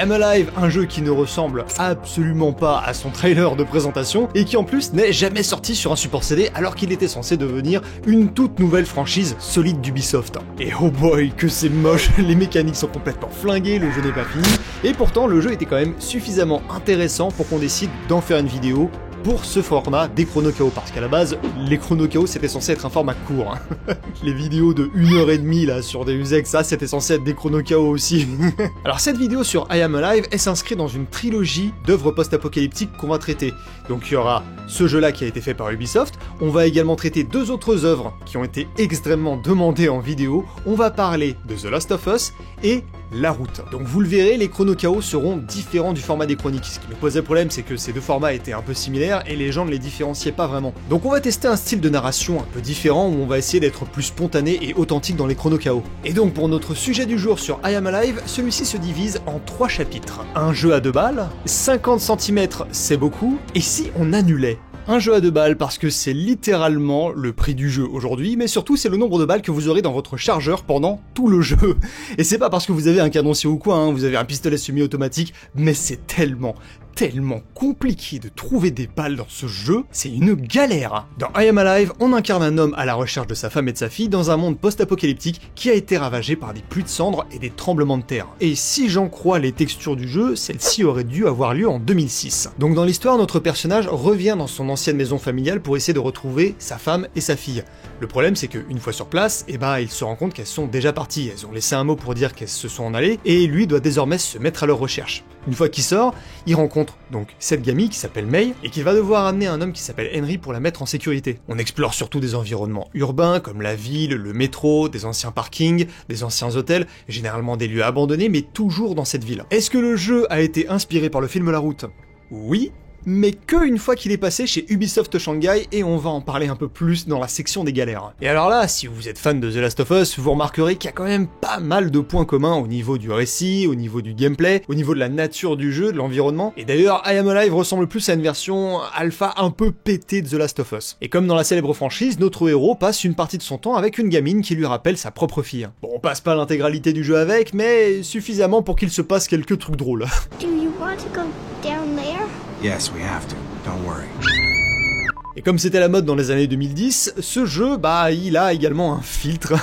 Am Alive, un jeu qui ne ressemble absolument pas à son trailer de présentation et qui en plus n'est jamais sorti sur un support CD alors qu'il était censé devenir une toute nouvelle franchise solide d'Ubisoft. Et oh boy, que c'est moche, les mécaniques sont complètement flinguées, le jeu n'est pas fini, et pourtant le jeu était quand même suffisamment intéressant pour qu'on décide d'en faire une vidéo pour ce format des chrono KO, parce qu'à la base, les chrono KO c'était censé être un format court. Hein. Les vidéos de 1h30 là sur des Deus Ex, ça c'était censé être des chrono KO aussi. Alors cette vidéo sur I Am Alive, elle s'inscrit dans une trilogie d'œuvres post-apocalyptiques qu'on va traiter. Donc il y aura ce jeu là qui a été fait par Ubisoft, on va également traiter deux autres œuvres qui ont été extrêmement demandées en vidéo, on va parler de The Last of Us et La Route. Donc vous le verrez, les chrono KO seront différents du format des chroniques. Ce qui me posait problème, c'est que ces deux formats étaient un peu similaires et les gens ne les différenciaient pas vraiment. Donc on va tester un style de narration un peu différent où on va essayer d'être plus spontané et authentique dans les chrono KO. Et donc pour notre sujet du jour sur I Am Alive, celui-ci se divise en 3 chapitres. Un jeu à 2 balles, 50 cm c'est beaucoup, et si on annulait ? Un jeu à 2 balles parce que c'est littéralement le prix du jeu aujourd'hui, mais surtout c'est le nombre de balles que vous aurez dans votre chargeur pendant tout le jeu. Et c'est pas parce que vous avez un canoncier ou quoi, hein, vous avez un pistolet semi-automatique, mais c'est tellement compliqué de trouver des balles dans ce jeu, c'est une galère. Dans I Am Alive, on incarne un homme à la recherche de sa femme et de sa fille dans un monde post-apocalyptique qui a été ravagé par des pluies de cendres et des tremblements de terre. Et si j'en crois les textures du jeu, celle-ci aurait dû avoir lieu en 2006. Donc dans l'histoire, notre personnage revient dans son ancienne maison familiale pour essayer de retrouver sa femme et sa fille. Le problème c'est qu'une fois sur place, il se rend compte qu'elles sont déjà parties, elles ont laissé un mot pour dire qu'elles se sont en allées, et lui doit désormais se mettre à leur recherche. Une fois qu'il sort, il rencontre donc cette gamine qui s'appelle May, et qu'il va devoir amener un homme qui s'appelle Henry pour la mettre en sécurité. On explore surtout des environnements urbains, comme la ville, le métro, des anciens parkings, des anciens hôtels, généralement des lieux abandonnés, mais toujours dans cette ville. Est-ce que le jeu a été inspiré par le film La Route ? Oui, mais que une fois qu'il est passé chez Ubisoft Shanghai, et on va en parler un peu plus dans la section des galères. Et alors là, si vous êtes fan de The Last of Us, vous remarquerez qu'il y a quand même pas mal de points communs au niveau du récit, au niveau du gameplay, au niveau de la nature du jeu, de l'environnement, et d'ailleurs I Am Alive ressemble plus à une version alpha un peu pétée de The Last of Us. Et comme dans la célèbre franchise, notre héros passe une partie de son temps avec une gamine qui lui rappelle sa propre fille. Bon, on passe pas l'intégralité du jeu avec, mais suffisamment pour qu'il se passe quelques trucs drôles. Do you want to go down there? Yes, we have to. Don't worry. Et comme c'était la mode dans les années 2010, ce jeu, il a également un filtre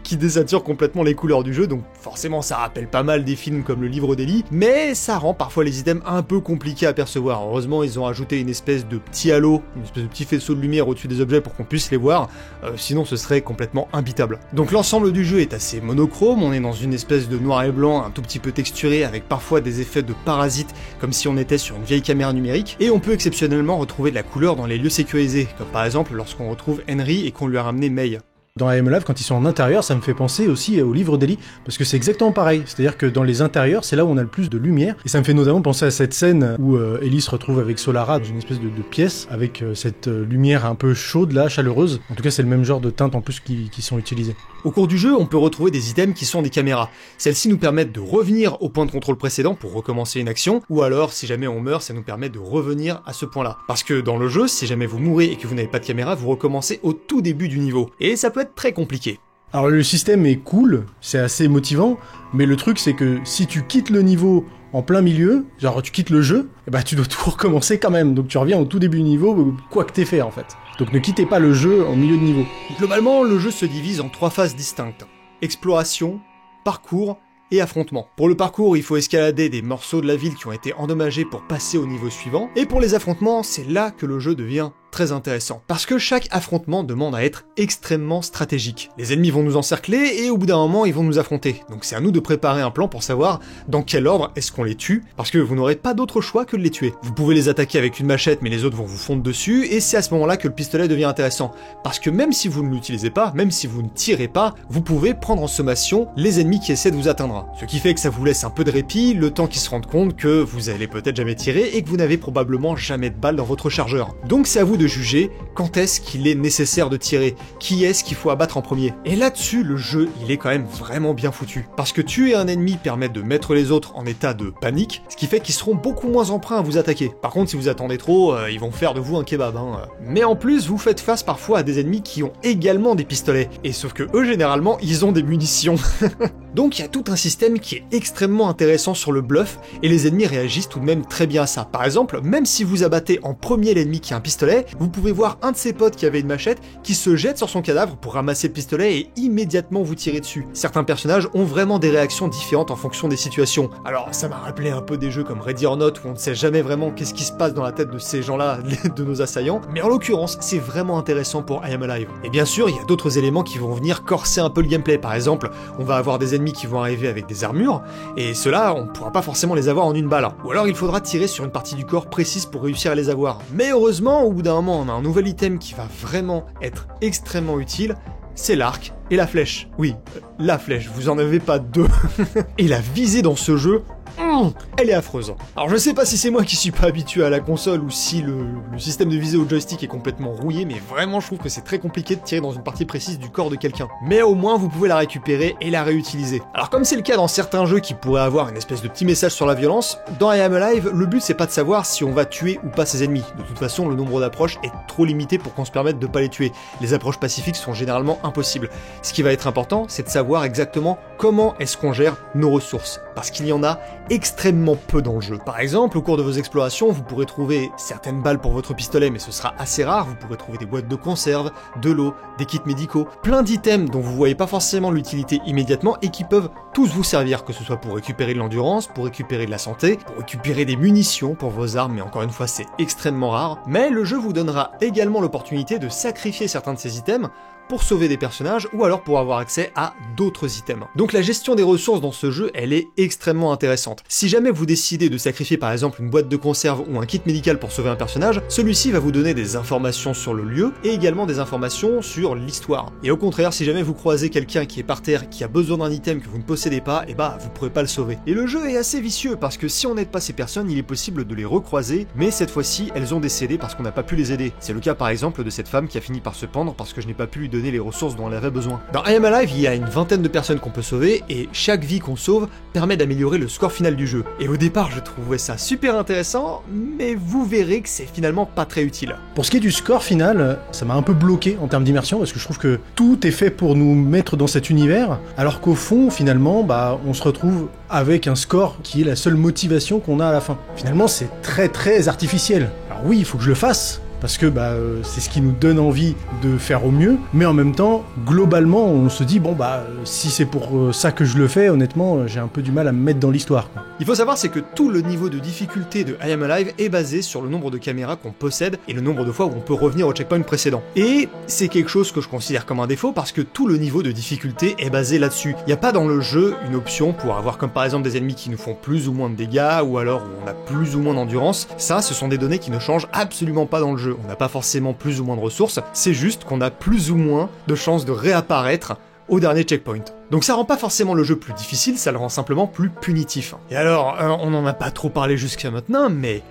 qui désature complètement les couleurs du jeu, donc forcément ça rappelle pas mal des films comme Le Livre d'Eli, mais ça rend parfois les items un peu compliqués à percevoir. Heureusement, ils ont ajouté une espèce de petit halo, une espèce de petit faisceau de lumière au-dessus des objets pour qu'on puisse les voir, sinon ce serait complètement imbitable. Donc l'ensemble du jeu est assez monochrome, on est dans une espèce de noir et blanc un tout petit peu texturé, avec parfois des effets de parasites, comme si on était sur une vieille caméra numérique, et on peut exceptionnellement retrouver de la couleur dans les lieux sécurisés, comme par exemple lorsqu'on retrouve Henry et qu'on lui a ramené May. Dans I Am Alive, quand ils sont en intérieur, ça me fait penser aussi au Livre d'Eli, parce que c'est exactement pareil. C'est-à-dire que dans les intérieurs, c'est là où on a le plus de lumière, et ça me fait notamment penser à cette scène où Ellie se retrouve avec Solara dans une espèce de pièce, avec cette lumière un peu chaude là, chaleureuse. En tout cas, c'est le même genre de teintes en plus qui sont utilisées. Au cours du jeu, on peut retrouver des items qui sont des caméras. Celles-ci nous permettent de revenir au point de contrôle précédent pour recommencer une action, ou alors, si jamais on meurt, ça nous permet de revenir à ce point-là. Parce que dans le jeu, si jamais vous mourrez et que vous n'avez pas de caméra, vous recommencez au tout début du niveau. Et ça peut être très compliqué. Alors le système est cool, c'est assez motivant, mais le truc c'est que si tu quittes le niveau en plein milieu, genre tu quittes le jeu, tu dois tout recommencer quand même, donc tu reviens au tout début du niveau, quoi que t'aies fait en fait. Donc ne quittez pas le jeu en milieu de niveau. Globalement, le jeu se divise en 3 phases distinctes. Exploration, parcours et affrontement. Pour le parcours, il faut escalader des morceaux de la ville qui ont été endommagés pour passer au niveau suivant, et pour les affrontements, c'est là que le jeu devient très intéressant, parce que chaque affrontement demande à être extrêmement stratégique. Les ennemis vont nous encercler, et au bout d'un moment, ils vont nous affronter. Donc c'est à nous de préparer un plan pour savoir dans quel ordre est-ce qu'on les tue, parce que vous n'aurez pas d'autre choix que de les tuer. Vous pouvez les attaquer avec une machette, mais les autres vont vous fondre dessus, et c'est à ce moment-là que le pistolet devient intéressant. Parce que même si vous ne l'utilisez pas, même si vous ne tirez pas, vous pouvez prendre en sommation les ennemis qui essaient de vous atteindre. Ce qui fait que ça vous laisse un peu de répit, le temps qu'ils se rendent compte que vous allez peut-être jamais tirer, et que vous n'avez probablement jamais de balles dans votre chargeur. Donc c'est à vous de de juger quand est-ce qu'il est nécessaire de tirer, qui est-ce qu'il faut abattre en premier. Et là-dessus, le jeu, il est quand même vraiment bien foutu. Parce que tuer un ennemi permet de mettre les autres en état de panique, ce qui fait qu'ils seront beaucoup moins emprunts à vous attaquer. Par contre, si vous attendez trop, ils vont faire de vous un kebab. Mais en plus, vous faites face parfois à des ennemis qui ont également des pistolets. Et sauf que eux, généralement, ils ont des munitions. Donc il y a tout un système qui est extrêmement intéressant sur le bluff, et les ennemis réagissent tout de même très bien à ça. Par exemple, même si vous abattez en premier l'ennemi qui a un pistolet, vous pouvez voir un de ses potes qui avait une machette qui se jette sur son cadavre pour ramasser le pistolet et immédiatement vous tirer dessus. Certains personnages ont vraiment des réactions différentes en fonction des situations. Alors ça m'a rappelé un peu des jeux comme Ready or Not où on ne sait jamais vraiment qu'est-ce qui se passe dans la tête de ces gens-là, de nos assaillants, mais en l'occurrence c'est vraiment intéressant pour I Am Alive. Et bien sûr, il y a d'autres éléments qui vont venir corser un peu le gameplay. Par exemple, on va avoir des ennemis qui vont arriver avec des armures, et ceux-là, on pourra pas forcément les avoir en une balle. Ou alors il faudra tirer sur une partie du corps précise pour réussir à les avoir. Mais heureusement, au bout d'un moment, on a un nouvel item qui va vraiment être extrêmement utile, c'est l'arc et la flèche. Oui, la flèche, vous en avez pas deux. Et la visée dans ce jeu, elle est affreuse. Alors je sais pas si c'est moi qui suis pas habitué à la console ou si le système de visée au joystick est complètement rouillé, mais vraiment je trouve que c'est très compliqué de tirer dans une partie précise du corps de quelqu'un. Mais au moins vous pouvez la récupérer et la réutiliser. Alors comme c'est le cas dans certains jeux qui pourraient avoir une espèce de petit message sur la violence, dans I Am Alive, le but c'est pas de savoir si on va tuer ou pas ses ennemis. De toute façon, le nombre d'approches est trop limité pour qu'on se permette de pas les tuer. Les approches pacifiques sont généralement impossibles. Ce qui va être important, c'est de savoir exactement comment est-ce qu'on gère nos ressources. Parce qu'il y en a extrêmement peu dans le jeu. Par exemple, au cours de vos explorations, vous pourrez trouver certaines balles pour votre pistolet, mais ce sera assez rare. Vous pourrez trouver des boîtes de conserve, de l'eau, des kits médicaux, plein d'items dont vous voyez pas forcément l'utilité immédiatement et qui peuvent tous vous servir, que ce soit pour récupérer de l'endurance, pour récupérer de la santé, pour récupérer des munitions pour vos armes, mais encore une fois c'est extrêmement rare. Mais le jeu vous donnera également l'opportunité de sacrifier certains de ces items pour sauver des personnages ou alors pour avoir accès à d'autres items. Donc la gestion des ressources dans ce jeu, elle est extrêmement intéressante. Si jamais vous décidez de sacrifier par exemple une boîte de conserve ou un kit médical pour sauver un personnage, celui-ci va vous donner des informations sur le lieu et également des informations sur l'histoire. Et au contraire, si jamais vous croisez quelqu'un qui est par terre, qui a besoin d'un item que vous ne possédez pas, et bah vous pourrez pas le sauver. Et le jeu est assez vicieux parce que si on n'aide pas ces personnes, il est possible de les recroiser, mais cette fois-ci elles ont décédé parce qu'on n'a pas pu les aider. C'est le cas par exemple de cette femme qui a fini par se pendre parce que je n'ai pas pu lui donner les ressources dont elle avait besoin. Dans I Am Alive, il y a une vingtaine de personnes qu'on peut sauver et chaque vie qu'on sauve permet d'améliorer le score final du jeu. Et au départ, je trouvais ça super intéressant, mais vous verrez que c'est finalement pas très utile. Pour ce qui est du score final, ça m'a un peu bloqué en termes d'immersion parce que je trouve que tout est fait pour nous mettre dans cet univers, alors qu'au fond, finalement, on se retrouve avec un score qui est la seule motivation qu'on a à la fin. Finalement, c'est très très artificiel. Alors oui, il faut que je le fasse, parce que c'est ce qui nous donne envie de faire au mieux, mais en même temps, globalement, on se dit, si c'est pour ça que je le fais, honnêtement, j'ai un peu du mal à me mettre dans l'histoire. Il faut savoir, c'est que tout le niveau de difficulté de I Am Alive est basé sur le nombre de caméras qu'on possède et le nombre de fois où on peut revenir au checkpoint précédent. Et c'est quelque chose que je considère comme un défaut parce que tout le niveau de difficulté est basé là-dessus. Il n'y a pas dans le jeu une option pour avoir comme par exemple des ennemis qui nous font plus ou moins de dégâts ou alors où on a plus ou moins d'endurance. Ça, ce sont des données qui ne changent absolument pas dans le jeu. On n'a pas forcément plus ou moins de ressources, c'est juste qu'on a plus ou moins de chances de réapparaître au dernier checkpoint. Donc ça rend pas forcément le jeu plus difficile, ça le rend simplement plus punitif. Et alors, on n'en a pas trop parlé jusqu'à maintenant, mais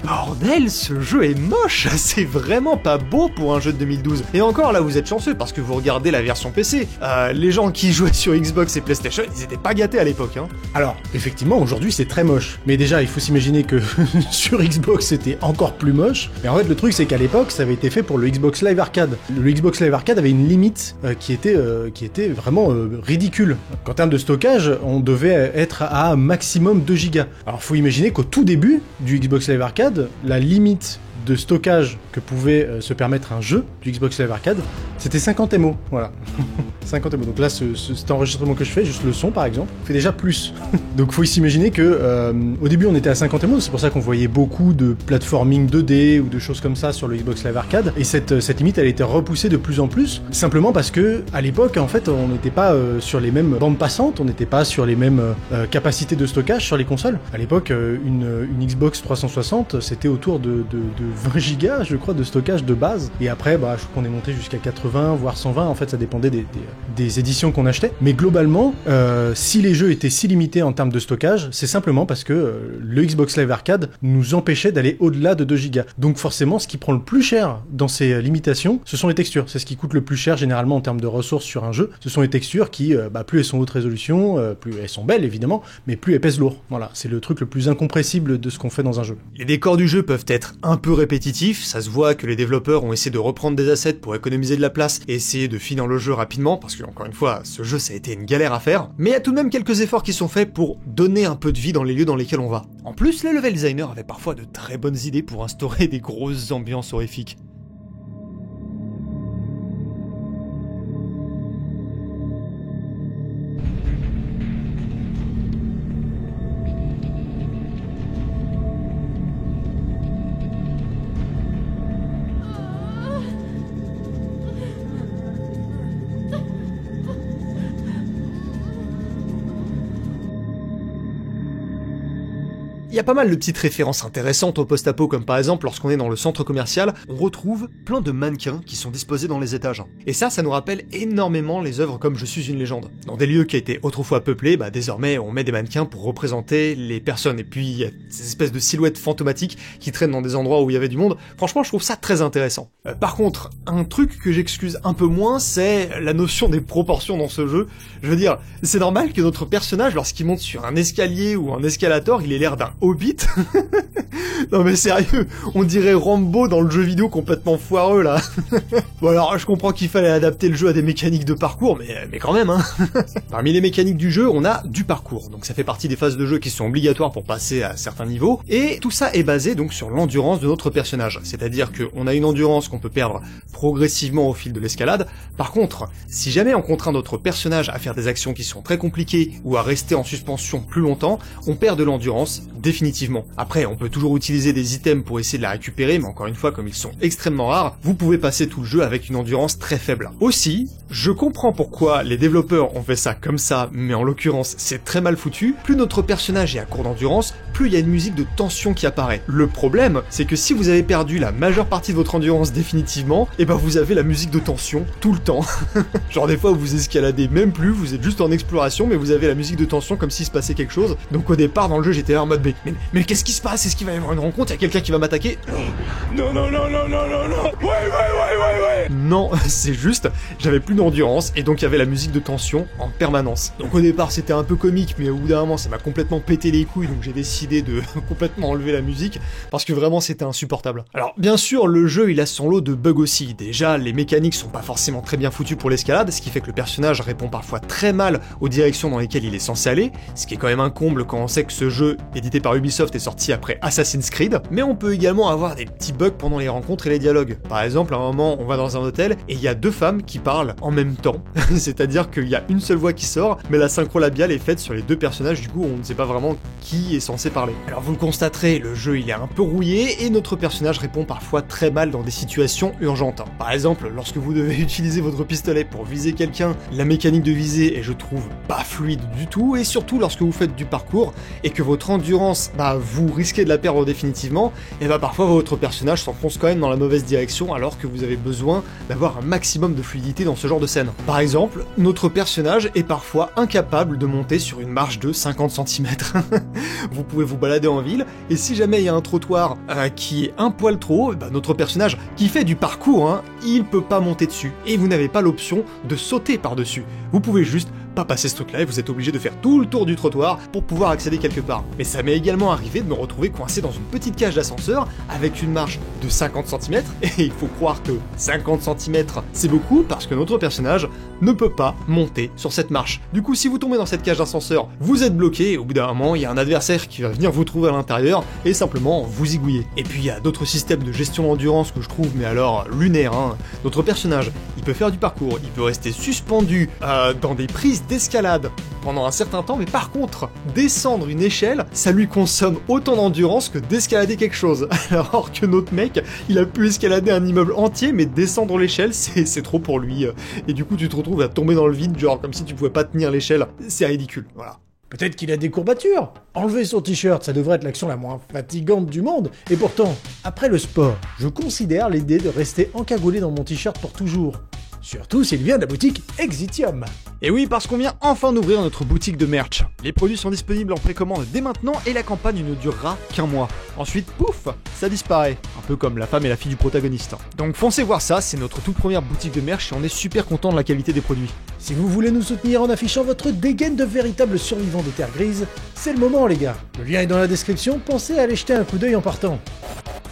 bordel, ce jeu est moche. C'est vraiment pas beau pour un jeu de 2012. Et encore, là, vous êtes chanceux parce que vous regardez la version PC. Les gens qui jouaient sur Xbox et PlayStation, ils étaient pas gâtés à l'époque. Alors, effectivement, aujourd'hui, c'est très moche. Mais déjà, il faut s'imaginer que sur Xbox, c'était encore plus moche. Mais en fait, le truc, c'est qu'à l'époque, ça avait été fait pour le Xbox Live Arcade. Le Xbox Live Arcade avait une limite qui était vraiment ridicule. En termes de stockage, on devait être à maximum 2 Go. Alors, faut imaginer qu'au tout début du Xbox Live Arcade, la limite de stockage que pouvait se permettre un jeu du Xbox Live Arcade, c'était 50 MO, voilà. 50 MO. Donc là, cet enregistrement que je fais, juste le son par exemple, fait déjà plus. Donc faut s'imaginer que au début on était à 50 MO, c'est pour ça qu'on voyait beaucoup de platforming 2D ou de choses comme ça sur le Xbox Live Arcade, et cette limite elle a été repoussée de plus en plus, simplement parce que à l'époque en fait on n'était pas sur les mêmes bandes passantes, on n'était pas sur les mêmes capacités de stockage sur les consoles. À l'époque une Xbox 360 c'était autour de 20 gigas je crois de stockage de base, et après je crois qu'on est monté jusqu'à 80 voire 120, en fait ça dépendait des éditions qu'on achetait. Mais globalement, si les jeux étaient si limités en termes de stockage, c'est simplement parce que le Xbox Live Arcade nous empêchait d'aller au-delà de 2 Go. Donc forcément, ce qui prend le plus cher dans ces limitations, ce sont les textures. C'est ce qui coûte le plus cher généralement en termes de ressources sur un jeu. Ce sont les textures qui, plus elles sont haute résolution, plus elles sont belles évidemment, mais plus elles pèsent lourd. Voilà, c'est le truc le plus incompressible de ce qu'on fait dans un jeu. Les décors du jeu peuvent être un peu répétitifs, ça se voit que les développeurs ont essayé de reprendre des assets pour économiser de la place et essayer de finir le jeu rapidement, parce que encore une fois, ce jeu ça a été une galère à faire, mais il y a tout de même quelques efforts qui sont faits pour donner un peu de vie dans les lieux dans lesquels on va. En plus, les level designers avaient parfois de très bonnes idées pour instaurer des grosses ambiances horrifiques. Il y a pas mal de petites références intéressantes au post-apo, comme par exemple lorsqu'on est dans le centre commercial, on retrouve plein de mannequins qui sont disposés dans les étages. Et ça nous rappelle énormément les œuvres comme Je suis une légende. Dans des lieux qui étaient autrefois peuplés, désormais on met des mannequins pour représenter les personnes. Et puis il y a ces espèces de silhouettes fantomatiques qui traînent dans des endroits où il y avait du monde. Franchement, je trouve ça très intéressant. Par contre, un truc que j'excuse un peu moins, c'est la notion des proportions dans ce jeu. Je veux dire, c'est normal que notre personnage, lorsqu'il monte sur un escalier ou un escalator, il ait l'air d'un hobbit. Non mais sérieux, on dirait Rambo dans le jeu vidéo complètement foireux là. Bon alors, je comprends qu'il fallait adapter le jeu à des mécaniques de parcours, mais quand même hein. Parmi les mécaniques du jeu, on a du parcours, donc ça fait partie des phases de jeu qui sont obligatoires pour passer à certains niveaux, et tout ça est basé donc sur l'endurance de notre personnage, c'est-à-dire qu'on a une endurance qu'on peut perdre progressivement au fil de l'escalade. Par contre, si jamais on contraint notre personnage à faire des actions qui sont très compliquées ou à rester en suspension plus longtemps, on perd de l'endurance définitivement. Après, on peut toujours utiliser des items pour essayer de la récupérer, mais encore une fois, comme ils sont extrêmement rares, vous pouvez passer tout le jeu avec une endurance très faible. Aussi, je comprends pourquoi les développeurs ont fait ça comme ça, mais en l'occurrence, c'est très mal foutu. Plus notre personnage est à court d'endurance, plus il y a une musique de tension qui apparaît. Le problème, c'est que si vous avez perdu la majeure partie de votre endurance définitivement, et vous avez la musique de tension tout le temps. Genre des fois vous escaladez même plus, vous êtes juste en exploration, mais vous avez la musique de tension comme s'il se passait quelque chose. Donc au départ dans le jeu j'étais là en mode mais qu'est-ce qui se passe? Est-ce qu'il va y avoir une rencontre? Il y a quelqu'un qui va m'attaquer? Non. Ouais. Non, c'est juste, j'avais plus d'endurance et donc il y avait la musique de tension en permanence. Donc au départ c'était un peu comique, mais au bout d'un moment ça m'a complètement pété les couilles, donc j'ai décidé de complètement enlever la musique parce que vraiment c'était insupportable. Alors bien sûr le jeu il a son lot de bugs aussi. Déjà les mécaniques sont pas forcément très bien foutues pour l'escalade, ce qui fait que le personnage répond parfois très mal aux directions dans lesquelles il est censé aller, ce qui est quand même un comble quand on sait que ce jeu édité par Ubisoft est sorti après Assassin's Creed. Mais on peut également avoir des petits bugs pendant les rencontres et les dialogues. Par exemple, à un moment, on va dans un hôtel et il y a deux femmes qui parlent en même temps. C'est-à-dire qu'il y a une seule voix qui sort, mais la synchro labiale est faite sur les deux personnages, du coup on ne sait pas vraiment qui est censé parler. Alors vous le constaterez, le jeu il est un peu rouillé et notre personnage répond parfois très mal dans des situations urgentes. Par exemple, lorsque vous devez utiliser votre pistolet pour viser quelqu'un, la mécanique de visée est, je trouve, pas fluide du tout, et surtout lorsque vous faites du parcours et que votre endurance, vous risquez de la perdre définitivement, et parfois votre personnage s'enfonce quand même dans la mauvaise direction alors que vous avez besoin d'avoir un maximum de fluidité dans ce genre de scène. Par exemple, notre personnage est parfois incapable de monter sur une marche de 50 cm. Vous pouvez vous balader en ville, et si jamais il y a un trottoir qui est un poil trop haut, notre personnage qui fait du parcours, il peut pas monter dessus, et vous n'avez pas l'option de sauter par-dessus. Vous pouvez juste pas passer ce truc-là et vous êtes obligé de faire tout le tour du trottoir pour pouvoir accéder quelque part. Mais ça m'est également arrivé de me retrouver coincé dans une petite cage d'ascenseur avec une marche de 50 cm, et il faut croire que 50 cm c'est beaucoup parce que notre personnage ne peut pas monter sur cette marche. Du coup, si vous tombez dans cette cage d'ascenseur, vous êtes bloqué, et au bout d'un moment, il y a un adversaire qui va venir vous trouver à l'intérieur et simplement vous zigouiller. Et puis il y a d'autres systèmes de gestion d'endurance que je trouve, mais alors lunaires. Notre personnage, il peut faire du parcours, il peut rester suspendu dans des prises d'escalade pendant un certain temps, mais par contre, descendre une échelle, ça lui consomme autant d'endurance que d'escalader quelque chose. Alors que notre mec, il a pu escalader un immeuble entier, mais descendre l'échelle, c'est trop pour lui. Et du coup, tu te retrouves à tomber dans le vide, genre comme si tu pouvais pas tenir l'échelle. C'est ridicule, voilà. Peut-être qu'il a des courbatures. Enlever son t-shirt, ça devrait être l'action la moins fatigante du monde. Et pourtant, après le sport, je considère l'idée de rester encagoulé dans mon t-shirt pour toujours Surtout s'il vient de la boutique Exitium. Et oui, parce qu'on vient enfin d'ouvrir notre boutique de merch. Les produits sont disponibles en précommande dès maintenant et la campagne ne durera qu'un mois. Ensuite, pouf, ça disparaît. Un peu comme la femme et la fille du protagoniste. Donc foncez voir ça, c'est notre toute première boutique de merch et on est super content de la qualité des produits. Si vous voulez nous soutenir en affichant votre dégaine de véritables survivants des terres grises, c'est le moment les gars. Le lien est dans la description, pensez à aller jeter un coup d'œil en partant.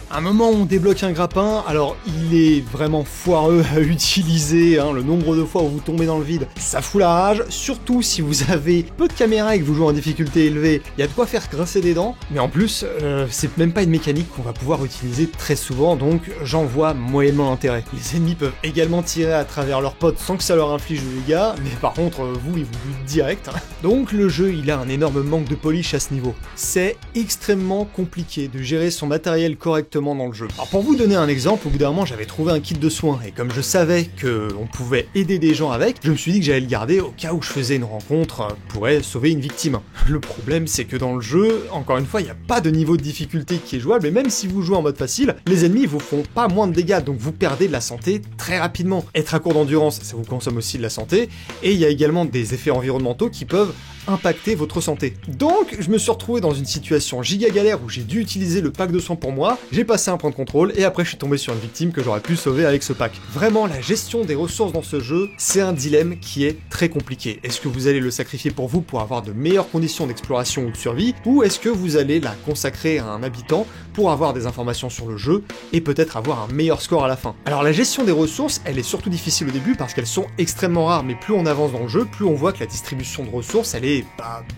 À un moment où on débloque un grappin, alors il est vraiment foireux à utiliser, le nombre de fois où vous tombez dans le vide, ça fout la rage, surtout si vous avez peu de caméras et que vous jouez en difficulté élevée, il y a de quoi faire grincer des dents, mais en plus, c'est même pas une mécanique qu'on va pouvoir utiliser très souvent, donc j'en vois moyennement l'intérêt. Les ennemis peuvent également tirer à travers leurs potes sans que ça leur inflige de dégâts, mais par contre, vous, ils vous butent direct. Donc le jeu, il a un énorme manque de polish à ce niveau. C'est extrêmement compliqué de gérer son matériel correctement dans le jeu. Alors pour vous donner un exemple, au bout d'un moment j'avais trouvé un kit de soins et comme je savais que on pouvait aider des gens avec, je me suis dit que j'allais le garder au cas où je faisais une rencontre pourrait sauver une victime. Le problème c'est que dans le jeu, encore une fois, il n'y a pas de niveau de difficulté qui est jouable et même si vous jouez en mode facile, les ennemis vous font pas moins de dégâts donc vous perdez de la santé très rapidement. Être à court d'endurance, ça vous consomme aussi de la santé et il y a également des effets environnementaux qui peuvent impacter votre santé. Donc, je me suis retrouvé dans une situation giga galère où j'ai dû utiliser le pack de soins pour moi, j'ai passé un point de contrôle et après je suis tombé sur une victime que j'aurais pu sauver avec ce pack. Vraiment, la gestion des ressources dans ce jeu, c'est un dilemme qui est très compliqué. Est-ce que vous allez le sacrifier pour vous pour avoir de meilleures conditions d'exploration ou de survie, ou est-ce que vous allez la consacrer à un habitant pour avoir des informations sur le jeu et peut-être avoir un meilleur score à la fin? Alors la gestion des ressources, elle est surtout difficile au début parce qu'elles sont extrêmement rares, mais plus on avance dans le jeu, plus on voit que la distribution de ressources, elle est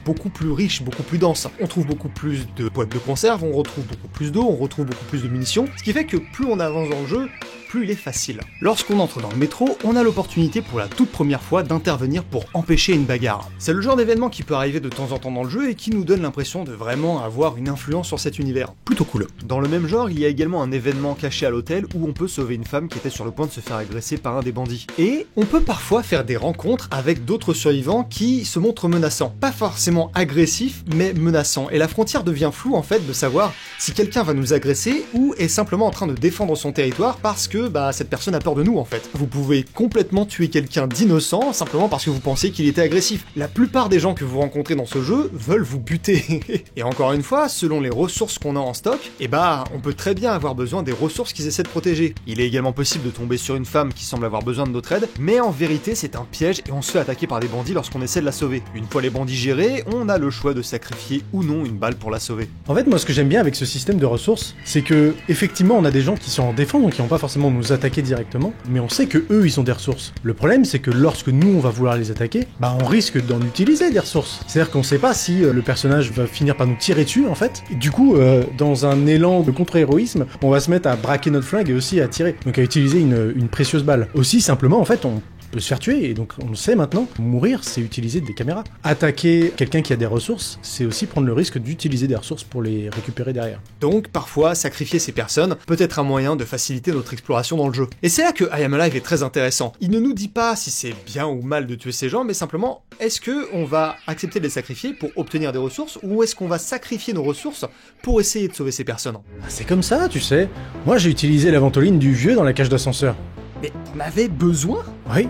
beaucoup plus riche, beaucoup plus dense. On trouve beaucoup plus de boîtes de conserve, on retrouve beaucoup plus d'eau, on retrouve beaucoup plus de munitions, ce qui fait que plus on avance dans le jeu, plus il est facile. Lorsqu'on entre dans le métro, on a l'opportunité pour la toute première fois d'intervenir pour empêcher une bagarre. C'est le genre d'événement qui peut arriver de temps en temps dans le jeu et qui nous donne l'impression de vraiment avoir une influence sur cet univers. Plutôt cool. Dans le même genre, il y a également un événement caché à l'hôtel où on peut sauver une femme qui était sur le point de se faire agresser par un des bandits. Et on peut parfois faire des rencontres avec d'autres survivants qui se montrent menaçants. Pas forcément agressifs, mais menaçants. Et la frontière devient floue en fait de savoir si quelqu'un va nous agresser ou est simplement en train de défendre son territoire parce que cette personne a peur de nous en fait. Vous pouvez complètement tuer quelqu'un d'innocent simplement parce que vous pensez qu'il était agressif. La plupart des gens que vous rencontrez dans ce jeu veulent vous buter. Et encore une fois, selon les ressources qu'on a en stock, on peut très bien avoir besoin des ressources qu'ils essaient de protéger. Il est également possible de tomber sur une femme qui semble avoir besoin de notre aide, mais en vérité c'est un piège et on se fait attaquer par des bandits lorsqu'on essaie de la sauver. Une fois les bandits gérés, on a le choix de sacrifier ou non une balle pour la sauver. En fait, moi ce que j'aime bien avec ce système de ressources, c'est que effectivement on a des gens qui sont en défense, donc qui n'ont pas forcément nous attaquer directement, mais on sait que eux ils ont des ressources. Le problème c'est que lorsque nous on va vouloir les attaquer, on risque d'en utiliser des ressources. C'est-à-dire qu'on sait pas si le personnage va finir par nous tirer dessus en fait. Et du coup, dans un élan de contre-héroïsme, on va se mettre à braquer notre flingue et aussi à tirer. Donc à utiliser une précieuse balle. Aussi simplement en fait on peut se faire tuer, et donc on le sait maintenant, mourir c'est utiliser des caméras. Attaquer quelqu'un qui a des ressources, c'est aussi prendre le risque d'utiliser des ressources pour les récupérer derrière. Donc parfois, sacrifier ces personnes peut être un moyen de faciliter notre exploration dans le jeu. Et c'est là que I Am Alive est très intéressant. Il ne nous dit pas si c'est bien ou mal de tuer ces gens, mais simplement, est-ce que on va accepter de les sacrifier pour obtenir des ressources, ou est-ce qu'on va sacrifier nos ressources pour essayer de sauver ces personnes? C'est comme ça, tu sais. Moi j'ai utilisé la ventoline du vieux dans la cage d'ascenseur. Mais on avait besoin? Oui,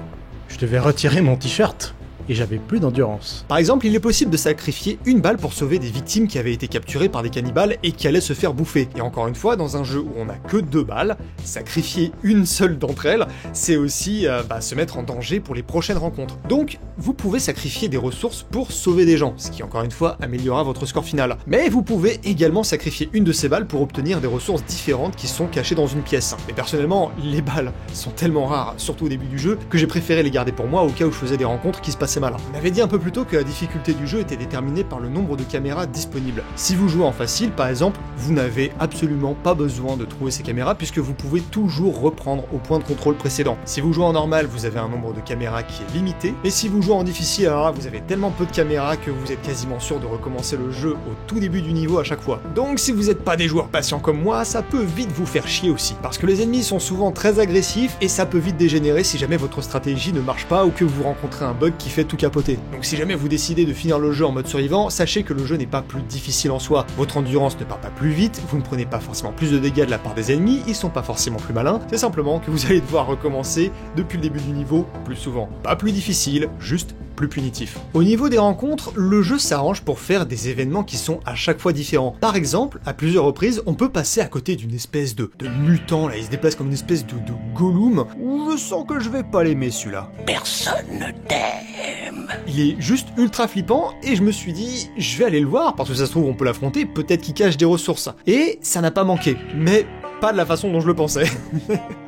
je devais retirer mon t-shirt. Et j'avais plus d'endurance. Par exemple, il est possible de sacrifier une balle pour sauver des victimes qui avaient été capturées par des cannibales et qui allaient se faire bouffer. Et encore une fois, dans un jeu où on a que 2 balles, sacrifier une seule d'entre elles, c'est aussi se mettre en danger pour les prochaines rencontres. Donc, vous pouvez sacrifier des ressources pour sauver des gens, ce qui encore une fois améliorera votre score final. Mais vous pouvez également sacrifier une de ces balles pour obtenir des ressources différentes qui sont cachées dans une pièce. Mais personnellement, les balles sont tellement rares, surtout au début du jeu, que j'ai préféré les garder pour moi au cas où je faisais des rencontres qui se passaient mal. On avait dit un peu plus tôt que la difficulté du jeu était déterminée par le nombre de caméras disponibles. Si vous jouez en facile, par exemple, vous n'avez absolument pas besoin de trouver ces caméras puisque vous pouvez toujours reprendre au point de contrôle précédent. Si vous jouez en normal, vous avez un nombre de caméras qui est limité, et si vous jouez en difficile, alors là, vous avez tellement peu de caméras que vous êtes quasiment sûr de recommencer le jeu au tout début du niveau à chaque fois. Donc si vous n'êtes pas des joueurs patients comme moi, ça peut vite vous faire chier aussi, parce que les ennemis sont souvent très agressifs et ça peut vite dégénérer si jamais votre stratégie ne marche pas ou que vous rencontrez un bug qui fait tout capoter. Donc si jamais vous décidez de finir le jeu en mode survivant, sachez que le jeu n'est pas plus difficile en soi. Votre endurance ne part pas plus vite, vous ne prenez pas forcément plus de dégâts de la part des ennemis, ils sont pas forcément plus malins, c'est simplement que vous allez devoir recommencer depuis le début du niveau plus souvent. Pas plus difficile, juste plus punitif. Au niveau des rencontres, le jeu s'arrange pour faire des événements qui sont à chaque fois différents. Par exemple, à plusieurs reprises, on peut passer à côté d'une espèce de mutant, là, il se déplace comme une espèce de Gollum. Je sens que je vais pas l'aimer celui-là. Personne ne t'aime. Il est juste ultra flippant et je me suis dit, je vais aller le voir parce que ça se trouve on peut l'affronter, peut-être qu'il cache des ressources. Et ça n'a pas manqué, mais pas de la façon dont je le pensais.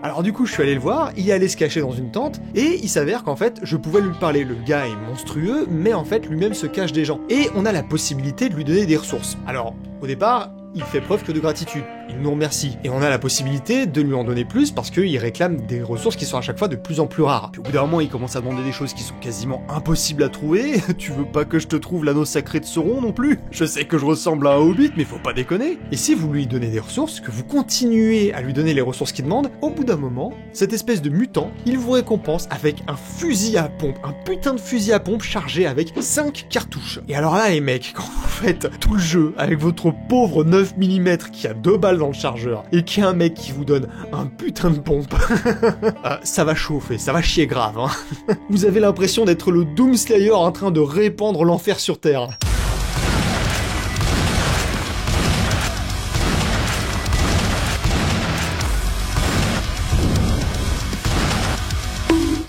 Alors du coup je suis allé le voir, il est allé se cacher dans une tente, et il s'avère qu'en fait je pouvais lui parler, le gars est monstrueux, mais en fait lui-même se cache des gens. Et on a la possibilité de lui donner des ressources. Alors au départ, il fait preuve que de gratitude, il nous remercie, et on a la possibilité de lui en donner plus parce qu'il réclame des ressources qui sont à chaque fois de plus en plus rares. Puis au bout d'un moment, il commence à demander des choses qui sont quasiment impossibles à trouver. Tu veux pas que je te trouve l'anneau sacré de Sauron non plus? Je sais que je ressemble à un hobbit, mais faut pas déconner. Et si vous lui donnez des ressources, que vous continuez à lui donner les ressources qu'il demande, au bout d'un moment, cette espèce de mutant, il vous récompense avec un fusil à pompe, un putain de fusil à pompe chargé avec 5 cartouches. Et alors là, les mecs, quand vous faites tout le jeu avec votre pauvre 9 mm qui a 2 balles dans le chargeur et qui a un mec qui vous donne un putain de pompe, ça va chauffer, ça va chier grave, hein. Vous avez l'impression d'être le Doomslayer en train de répandre l'enfer sur Terre.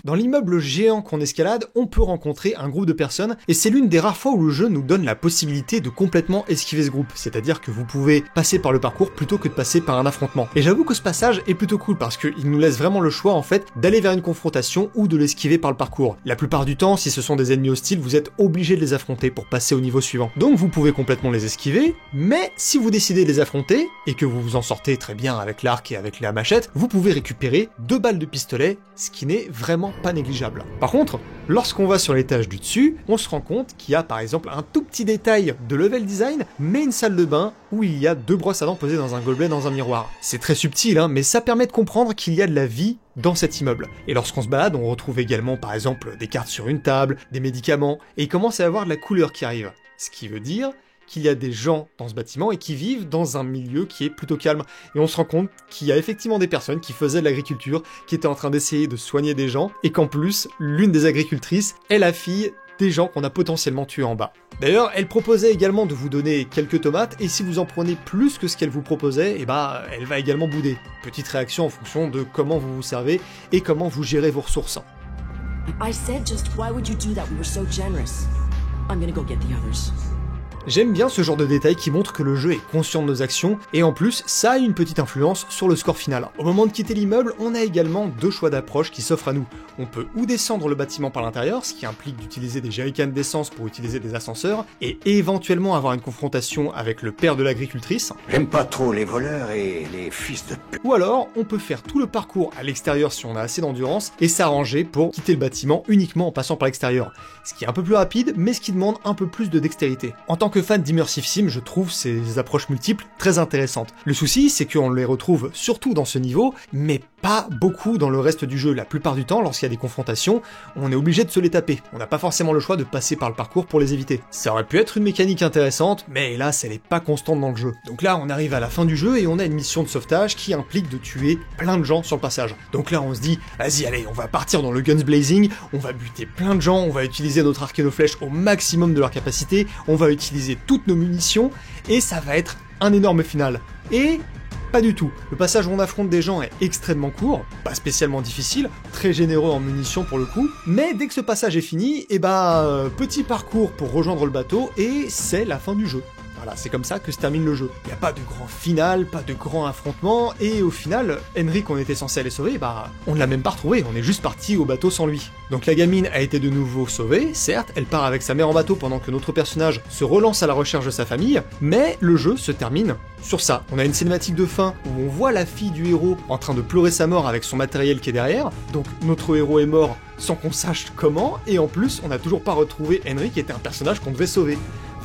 Dans l'immeuble géant qu'on escalade, on peut rencontrer un groupe de personnes, et c'est l'une des rares fois où le jeu nous donne la possibilité de complètement esquiver ce groupe, c'est-à-dire que vous pouvez passer par le parcours plutôt que de passer par un affrontement. Et j'avoue que ce passage est plutôt cool parce qu'il nous laisse vraiment le choix en fait d'aller vers une confrontation ou de l'esquiver par le parcours. La plupart du temps, si ce sont des ennemis hostiles, vous êtes obligé de les affronter pour passer au niveau suivant. Donc vous pouvez complètement les esquiver, mais si vous décidez de les affronter, et que vous vous en sortez très bien avec l'arc et avec la machette, vous pouvez récupérer 2 balles de pistolet, ce qui n'est vraiment pas négligeable. Par contre, lorsqu'on va sur l'étage du dessus, on se rend compte qu'il y a par exemple un tout petit détail de level design, mais une salle de bain où il y a 2 brosses à dents posées dans un gobelet dans un miroir. C'est très subtil, hein, mais ça permet de comprendre qu'il y a de la vie dans cet immeuble. Et lorsqu'on se balade, on retrouve également par exemple des cartes sur une table, des médicaments, et il commence à y avoir de la couleur qui arrive. Ce qui veut dire qu'il y a des gens dans ce bâtiment et qui vivent dans un milieu qui est plutôt calme. Et on se rend compte qu'il y a effectivement des personnes qui faisaient de l'agriculture, qui étaient en train d'essayer de soigner des gens, et qu'en plus, l'une des agricultrices est la fille des gens qu'on a potentiellement tués en bas. D'ailleurs, elle proposait également de vous donner quelques tomates, et si vous en prenez plus que ce qu'elle vous proposait, et bah, elle va également bouder. Petite réaction en fonction de comment vous vous servez et comment vous gérez vos ressources. I said just why would you do that? We were so generous. I'm gonna go get the others. J'aime bien ce genre de détails qui montrent que le jeu est conscient de nos actions, et en plus, ça a une petite influence sur le score final. Au moment de quitter l'immeuble, on a également 2 choix d'approche qui s'offrent à nous. On peut ou descendre le bâtiment par l'intérieur, ce qui implique d'utiliser des jerrycans d'essence pour utiliser des ascenseurs, et éventuellement avoir une confrontation avec le père de l'agricultrice. J'aime pas trop les voleurs et les fils de pute. Ou alors, on peut faire tout le parcours à l'extérieur si on a assez d'endurance, et s'arranger pour quitter le bâtiment uniquement en passant par l'extérieur. Ce qui est un peu plus rapide, mais ce qui demande un peu plus de dextérité. En tant que fan d'Immersive Sim, je trouve ces approches multiples très intéressantes. Le souci, c'est qu'on les retrouve surtout dans ce niveau, mais pas beaucoup dans le reste du jeu. La plupart du temps, lorsqu'il y a des confrontations, on est obligé de se les taper. On n'a pas forcément le choix de passer par le parcours pour les éviter. Ça aurait pu être une mécanique intéressante, mais hélas, elle est pas constante dans le jeu. Donc là, on arrive à la fin du jeu et on a une mission de sauvetage qui implique de tuer plein de gens sur le passage. Donc là, on se dit, vas-y, allez, on va partir dans le guns blazing, on va buter plein de gens, on va utiliser notre arc et nos flèches au maximum de leur capacité, on va utiliser toutes nos munitions, et ça va être un énorme final. Et pas du tout. Le passage où on affronte des gens est extrêmement court, pas spécialement difficile, très généreux en munitions pour le coup, mais dès que ce passage est fini, et petit parcours pour rejoindre le bateau, et c'est la fin du jeu. Voilà, c'est comme ça que se termine le jeu. Il n'y a pas de grand final, pas de grand affrontement, et au final, Henry qu'on était censé aller sauver, on ne l'a même pas retrouvé, on est juste parti au bateau sans lui. Donc la gamine a été de nouveau sauvée, certes, elle part avec sa mère en bateau pendant que notre personnage se relance à la recherche de sa famille, mais le jeu se termine sur ça. On a une cinématique de fin où on voit la fille du héros en train de pleurer sa mort avec son matériel qui est derrière, donc notre héros est mort sans qu'on sache comment, et en plus, on n'a toujours pas retrouvé Henry qui était un personnage qu'on devait sauver.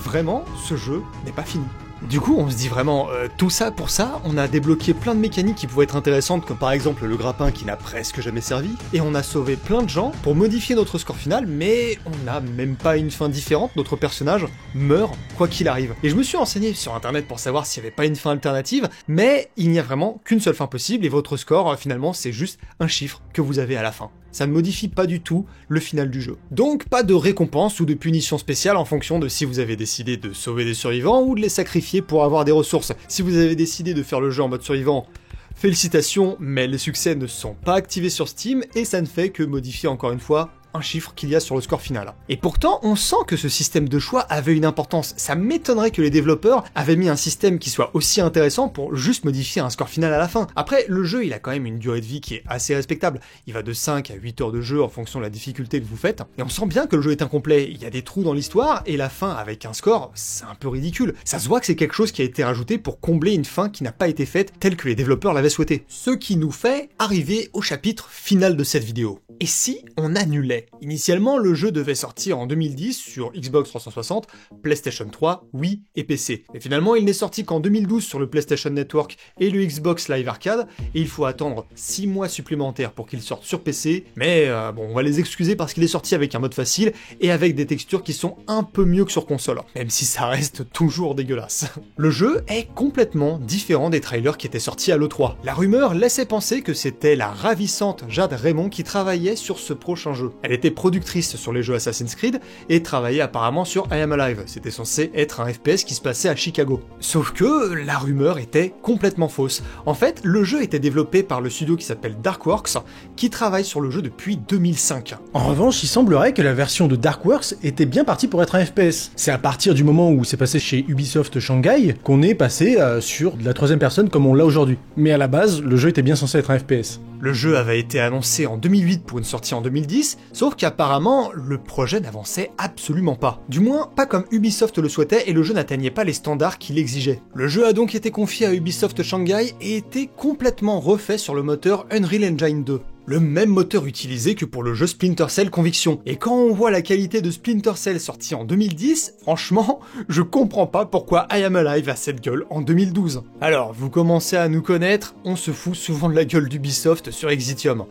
Vraiment, ce jeu n'est pas fini. Du coup, on se dit vraiment, tout ça pour ça, on a débloqué plein de mécaniques qui pouvaient être intéressantes, comme par exemple le grappin qui n'a presque jamais servi, et on a sauvé plein de gens pour modifier notre score final, mais on n'a même pas une fin différente, notre personnage meurt quoi qu'il arrive. Et je me suis renseigné sur internet pour savoir s'il n'y avait pas une fin alternative, mais il n'y a vraiment qu'une seule fin possible, et votre score, finalement, c'est juste un chiffre que vous avez à la fin. Ça ne modifie pas du tout le final du jeu. Donc pas de récompense ou de punition spéciale en fonction de si vous avez décidé de sauver des survivants ou de les sacrifier pour avoir des ressources. Si vous avez décidé de faire le jeu en mode survivant, félicitations, mais les succès ne sont pas activés sur Steam et ça ne fait que modifier encore une fois un chiffre qu'il y a sur le score final. Et pourtant, on sent que ce système de choix avait une importance. Ça m'étonnerait que les développeurs avaient mis un système qui soit aussi intéressant pour juste modifier un score final à la fin. Après, le jeu, il a quand même une durée de vie qui est assez respectable. Il va de 5 à 8 heures de jeu en fonction de la difficulté que vous faites. Et on sent bien que le jeu est incomplet. Il y a des trous dans l'histoire et la fin avec un score, c'est un peu ridicule. Ça se voit que c'est quelque chose qui a été rajouté pour combler une fin qui n'a pas été faite telle que les développeurs l'avaient souhaité. Ce qui nous fait arriver au chapitre final de cette vidéo. Et si on annulait ? Initialement, le jeu devait sortir en 2010 sur Xbox 360, PlayStation 3, Wii et PC. Et finalement, il n'est sorti qu'en 2012 sur le PlayStation Network et le Xbox Live Arcade, et il faut attendre 6 mois supplémentaires pour qu'il sorte sur PC, mais bon, on va les excuser parce qu'il est sorti avec un mode facile et avec des textures qui sont un peu mieux que sur console, même si ça reste toujours dégueulasse. Le jeu est complètement différent des trailers qui étaient sortis à l'E3. La rumeur laissait penser que c'était la ravissante Jade Raymond qui travaillait sur ce prochain jeu. Elle était productrice sur les jeux Assassin's Creed et travaillait apparemment sur I Am Alive. C'était censé être un FPS qui se passait à Chicago. Sauf que la rumeur était complètement fausse. En fait, le jeu était développé par le studio qui s'appelle Darkworks, qui travaille sur le jeu depuis 2005. En revanche, il semblerait que la version de Darkworks était bien partie pour être un FPS. C'est à partir du moment où c'est passé chez Ubisoft Shanghai qu'on est passé sur de la troisième personne comme on l'a aujourd'hui. Mais à la base, le jeu était bien censé être un FPS. Le jeu avait été annoncé en 2008 pour une sortie en 2010, sauf qu'apparemment, le projet n'avançait absolument pas. Du moins, pas comme Ubisoft le souhaitait et le jeu n'atteignait pas les standards qu'il exigeait. Le jeu a donc été confié à Ubisoft Shanghai et était complètement refait sur le moteur Unreal Engine 2. Le même moteur utilisé que pour le jeu Splinter Cell Conviction. Et quand on voit la qualité de Splinter Cell sorti en 2010, franchement, je comprends pas pourquoi I Am Alive a cette gueule en 2012. Alors, vous commencez à nous connaître, on se fout souvent de la gueule d'Ubisoft sur Exitium.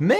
Mais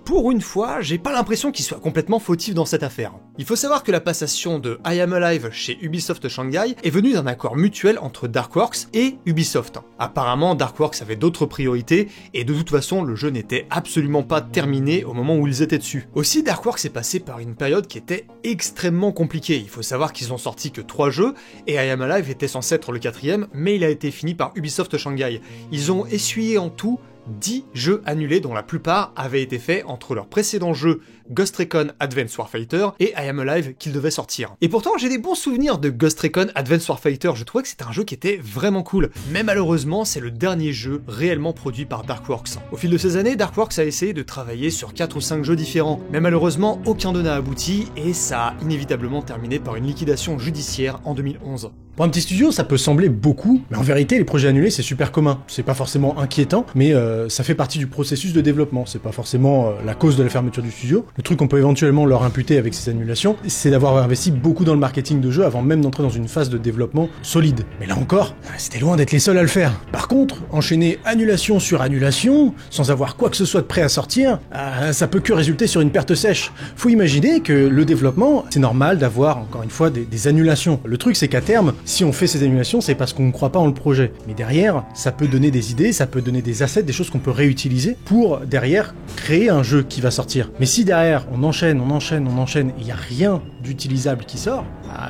pour une fois, j'ai pas l'impression qu'il soit complètement fautif dans cette affaire. Il faut savoir que la passation de I Am Alive chez Ubisoft Shanghai est venue d'un accord mutuel entre Darkworks et Ubisoft. Apparemment, Darkworks avait d'autres priorités, et de toute façon, le jeu n'était absolument pas terminé au moment où ils étaient dessus. Aussi, Darkworks est passé par une période qui était extrêmement compliquée. Il faut savoir qu'ils ont sorti que 3 jeux, et I Am Alive était censé être le 4e, mais il a été fini par Ubisoft Shanghai. Ils ont essuyé en tout 10 jeux annulés dont la plupart avaient été faits entre leurs précédents jeux Ghost Recon Advance Warfighter et I Am Alive qu'ils devaient sortir. Et pourtant j'ai des bons souvenirs de Ghost Recon Advance Warfighter, je trouvais que c'était un jeu qui était vraiment cool. Mais malheureusement c'est le dernier jeu réellement produit par Darkworks. Au fil de ces années, Darkworks a essayé de travailler sur 4 ou 5 jeux différents, mais malheureusement aucun d'eux n'a abouti et ça a inévitablement terminé par une liquidation judiciaire en 2011. Pour un petit studio, ça peut sembler beaucoup, mais en vérité, les projets annulés, c'est super commun. C'est pas forcément inquiétant, mais ça fait partie du processus de développement. C'est pas forcément la cause de la fermeture du studio. Le truc qu'on peut éventuellement leur imputer avec ces annulations, c'est d'avoir investi beaucoup dans le marketing de jeu avant même d'entrer dans une phase de développement solide. Mais là encore, c'était loin d'être les seuls à le faire. Par contre, enchaîner annulation sur annulation, sans avoir quoi que ce soit de prêt à sortir, ça peut que résulter sur une perte sèche. Faut imaginer que le développement, c'est normal d'avoir, encore une fois, des annulations. Le truc, c'est qu'à terme, si on fait ces annulations, c'est parce qu'on ne croit pas en le projet. Mais derrière, ça peut donner des idées, ça peut donner des assets, des choses qu'on peut réutiliser pour, derrière, créer un jeu qui va sortir. Mais si derrière, on enchaîne, et il n'y a rien d'utilisable qui sort,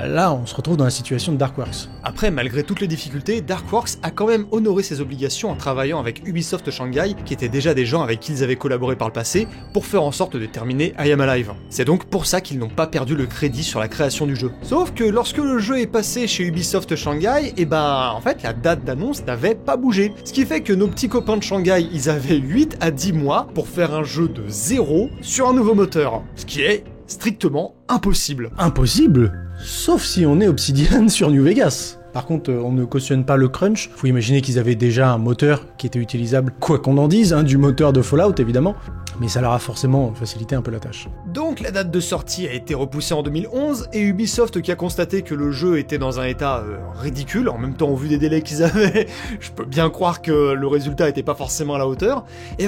là, on se retrouve dans la situation de Darkworks. Après, malgré toutes les difficultés, Darkworks a quand même honoré ses obligations en travaillant avec Ubisoft Shanghai, qui étaient déjà des gens avec qui ils avaient collaboré par le passé, pour faire en sorte de terminer I Am Alive. C'est donc pour ça qu'ils n'ont pas perdu le crédit sur la création du jeu. Sauf que lorsque le jeu est passé chez Ubisoft Shanghai, en fait, la date d'annonce n'avait pas bougé. Ce qui fait que nos petits copains de Shanghai, ils avaient 8 à 10 mois pour faire un jeu de 0 sur un nouveau moteur. Ce qui est strictement impossible. Impossible ? Sauf si on est Obsidian sur New Vegas. Par contre, on ne cautionne pas le crunch. Faut imaginer qu'ils avaient déjà un moteur qui était utilisable, quoi qu'on en dise, hein, du moteur de Fallout évidemment, mais ça leur a forcément facilité un peu la tâche. Donc la date de sortie a été repoussée en 2011, et Ubisoft, qui a constaté que le jeu était dans un état ridicule, en même temps au vu des délais qu'ils avaient, je peux bien croire que le résultat était pas forcément à la hauteur, et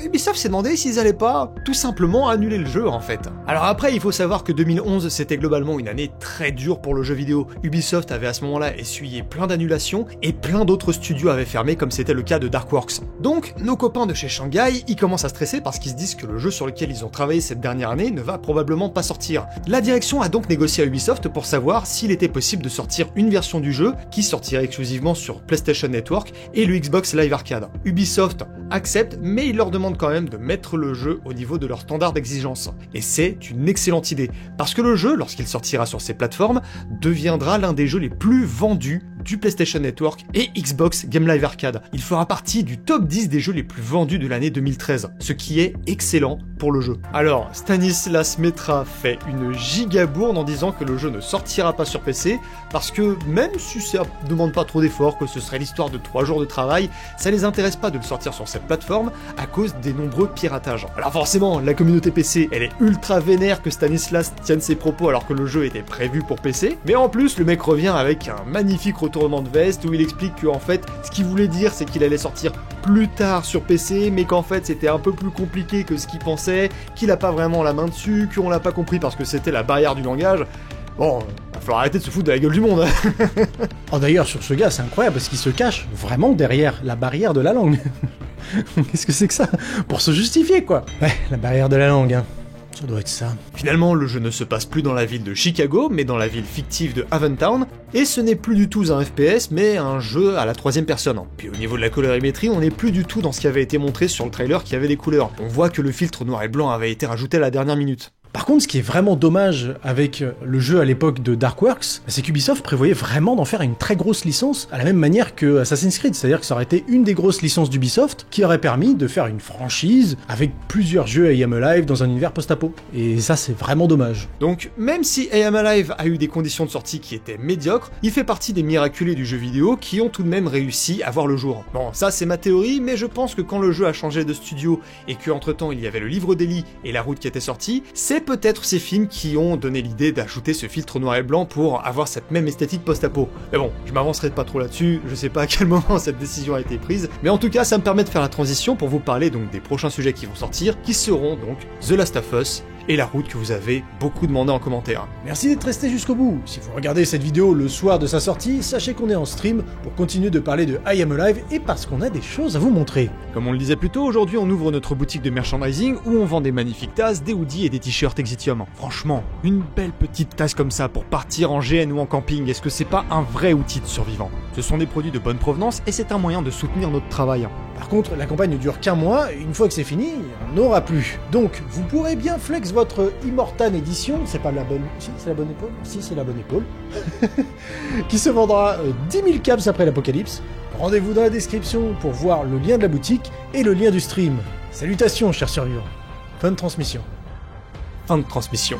Ubisoft s'est demandé s'ils allaient pas tout simplement annuler le jeu en fait. Alors après, il faut savoir que 2011 c'était globalement une année très dure pour le jeu vidéo. Ubisoft avait à ce moment-là essuyé plein d'annulations, et plein d'autres studios avaient fermé, comme c'était le cas de Darkworks. Donc nos copains de chez Shanghai, ils commencent à stresser parce qu'ils se disent que le jeu sur lequel ils ont travaillé cette dernière année ne va probablement pas sortir. La direction a donc négocié à Ubisoft pour savoir s'il était possible de sortir une version du jeu qui sortirait exclusivement sur PlayStation Network et le Xbox Live Arcade. Ubisoft accepte, mais il leur demande quand même de mettre le jeu au niveau de leur standard d'exigence. Et c'est une excellente idée, parce que le jeu, lorsqu'il sortira sur ces plateformes, deviendra l'un des jeux les plus vendus du PlayStation Network et Xbox Game Live Arcade. Il fera partie du top 10 des jeux les plus vendus de l'année 2013, ce qui est excellent pour le jeu. Alors, Stanislas Metra fait une gigabourde en disant que le jeu ne sortira pas sur PC, parce que même si ça demande pas trop d'efforts, que ce serait l'histoire de 3 jours de travail, ça les intéresse pas de le sortir sur cette plateforme à cause des nombreux piratages. Alors forcément, la communauté PC, elle est ultra vénère que Stanislas tienne ses propos alors que le jeu était prévu pour PC, mais en plus, le mec revient avec un magnifique retournement de veste où il explique que en fait, ce qu'il voulait dire, c'est qu'il allait sortir plus tard sur PC, mais qu'en fait c'était un peu plus compliqué que ce qu'il pensait, qu'il a pas vraiment la main dessus, qu'on l'a pas compris parce que c'était la barrière du langage. Bon, va falloir arrêter de se foutre de la gueule du monde. Oh d'ailleurs, sur ce gars, c'est incroyable parce qu'il se cache vraiment derrière la barrière de la langue. Qu'est-ce que c'est que ça? Pour se justifier, quoi. Ouais, la barrière de la langue, hein. Ça doit être ça. Finalement, le jeu ne se passe plus dans la ville de Chicago, mais dans la ville fictive de Haventown, et ce n'est plus du tout un FPS, mais un jeu à la 3ème personne. Puis au niveau de la colorimétrie, on n'est plus du tout dans ce qui avait été montré sur le trailer qui avait des couleurs. On voit que le filtre noir et blanc avait été rajouté à la dernière minute. Par contre, ce qui est vraiment dommage avec le jeu à l'époque de Darkworks, c'est qu'Ubisoft prévoyait vraiment d'en faire une très grosse licence, à la même manière que Assassin's Creed, c'est-à-dire que ça aurait été une des grosses licences d'Ubisoft qui aurait permis de faire une franchise avec plusieurs jeux I Am Alive dans un univers post-apo. Et ça, c'est vraiment dommage. Donc, même si I Am Alive a eu des conditions de sortie qui étaient médiocres, il fait partie des miraculés du jeu vidéo qui ont tout de même réussi à voir le jour. Bon, ça c'est ma théorie, mais je pense que quand le jeu a changé de studio et que entre temps il y avait le livre d'Eli et La Route qui était sorti, c'est peut-être ces films qui ont donné l'idée d'ajouter ce filtre noir et blanc pour avoir cette même esthétique post-apo. Mais bon, je m'avancerai pas trop là-dessus, je sais pas à quel moment cette décision a été prise, mais en tout cas ça me permet de faire la transition pour vous parler donc des prochains sujets qui vont sortir, qui seront donc The Last of Us et La Route que vous avez beaucoup demandé en commentaire. Merci d'être resté jusqu'au bout. Si vous regardez cette vidéo le soir de sa sortie, sachez qu'on est en stream pour continuer de parler de I Am Alive et parce qu'on a des choses à vous montrer. Comme on le disait plus tôt, aujourd'hui on ouvre notre boutique de merchandising où on vend des magnifiques tasses, des hoodies et des t-shirts Exitium. Franchement, une belle petite tasse comme ça pour partir en GN ou en camping, est-ce que c'est pas un vrai outil de survivant? Ce sont des produits de bonne provenance et c'est un moyen de soutenir notre travail. Par contre, la campagne ne dure qu'un mois, et une fois que c'est fini, il n'y en aura plus. Donc, vous pourrez bien flex votre Immortan édition, c'est pas la bonne... Si, c'est la bonne épaule? Si, c'est la bonne épaule. qui se vendra 10 000 caps après l'apocalypse. Rendez-vous dans la description pour voir le lien de la boutique et le lien du stream. Salutations, chers survivants. Fin de transmission. Fin de transmission.